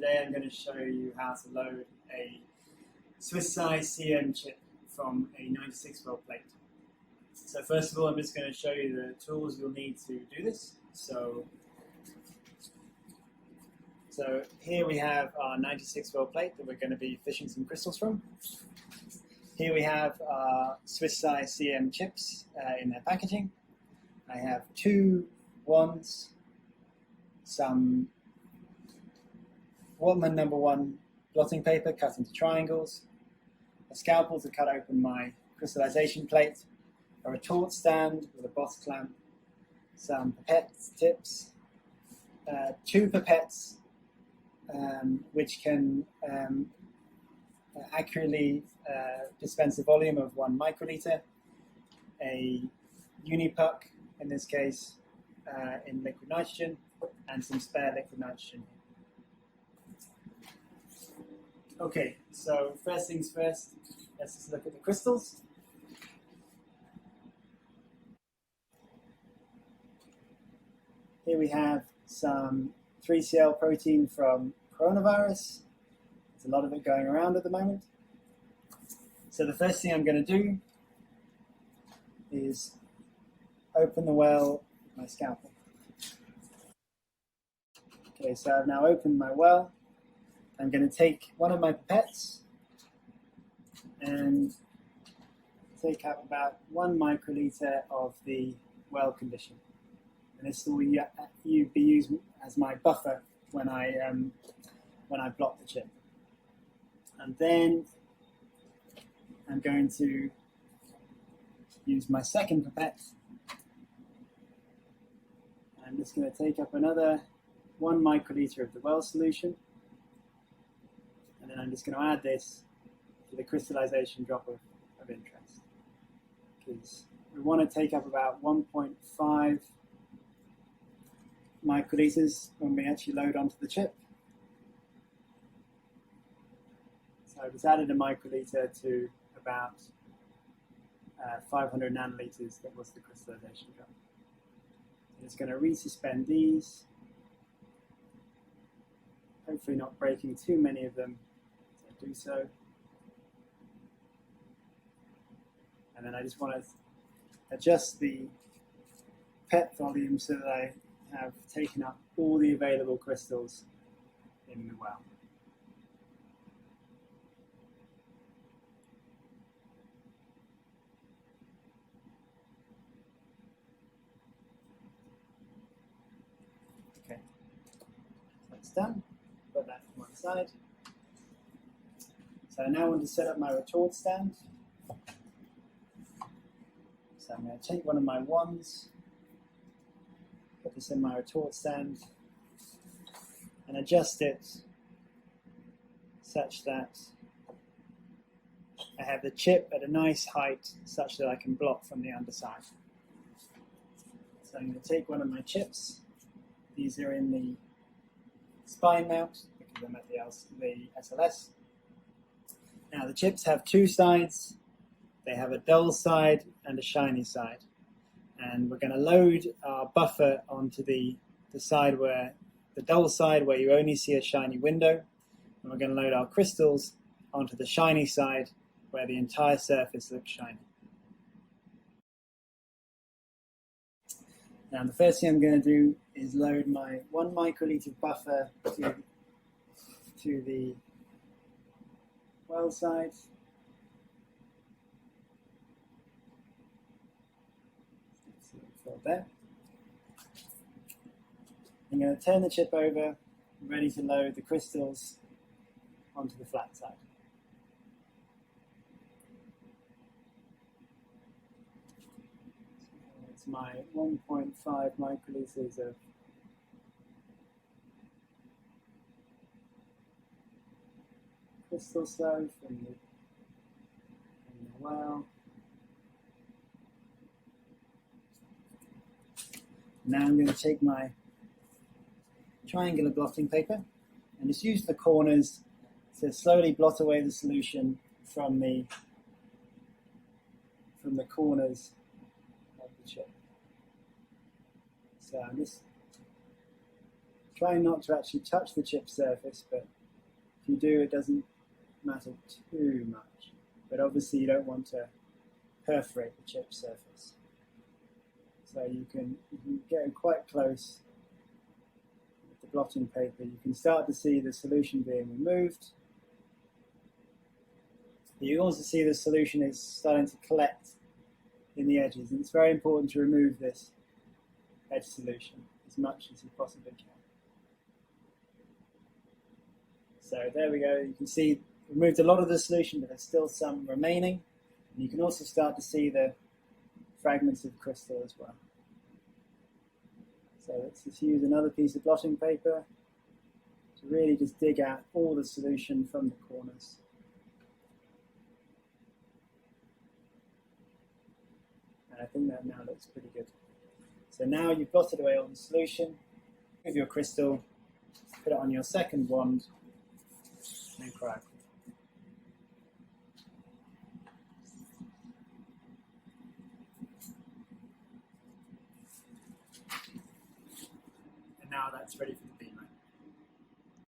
Today I'm going to show you how to load a SWISSMXCM chip from a 96 volt plate. So first of all, I'm just going to show you the tools you'll need to do this. So here we have our 96 volt plate that we're going to be fishing some crystals from. Here we have our SWISSMXCM chips in their packaging. I have two wands, some Waterman #1 blotting paper cut into triangles, a scalpel to cut open my crystallization plate, a retort stand with a boss clamp, some pipette tips, two pipettes which can accurately dispense a volume of 1 microliter, a unipuck, in this case in liquid nitrogen, and some spare liquid nitrogen. Okay, so first things first, let's just look at the crystals. Here we have some 3CL protein from coronavirus. There's a lot of it going around at the moment. So the first thing I'm going to do is open the well with my scalpel. Okay, so I've now opened my well. I'm going to take one of my pipettes and take up about 1 microliter of the well condition. And this will be used as my buffer when I blot the chip. And then I'm going to use my second pipette. I'm just going to take up another 1 microliter of the well solution. And then I'm just going to add this to the crystallization drop of interest. Because we want to take up about 1.5 microliters when we actually load onto the chip. So I've just added a microliter to about 500 nanoliters that was the crystallization drop. I'm just going to resuspend these, hopefully not breaking too many of them as I do so. And then I just want to adjust the PET volume so that I have taken up all the available crystals in the well. Okay, that's done. Put that to one side. So I now want to set up my retort stand. So I'm going to take one of my wands, put this in my retort stand, and adjust it such that I have the chip at a nice height such that I can blot from the underside. So I'm going to take one of my chips. These are in the spine mount because I'm at the SLS. Now the chips have two sides. They have a dull side and a shiny side. And we're going to load our buffer onto the side where, the dull side where you only see a shiny window. And we're going to load our crystals onto the shiny side where the entire surface looks shiny. Now the first thing I'm going to do is load my 1 microliter buffer to the well side. There. I'm going to turn the chip over, ready to load the crystals onto the flat side. So it's my 1.5 microliters of crystal flow from the well. Now I'm going to take my triangular blotting paper and just use the corners to slowly blot away the solution from the corners of the chip. So I'm just Try not to actually touch the chip surface, but if you do, it doesn't matter too much. But obviously you don't want to perforate the chip surface. So you can get quite close with the blotting paper. You can start to see the solution being removed. You also see the solution is starting to collect in the edges, and it's very important to remove this edge solution as much as you possibly can. So there we go. You can see removed a lot of the solution, but there's still some remaining. And you can also start to see the fragments of crystal as well. So let's just use another piece of blotting paper to really just dig out all the solution from the corners. And I think that now looks pretty good. So now you've blotted away all the solution. With your crystal, put it on your second wand, and crack. And now that's ready for the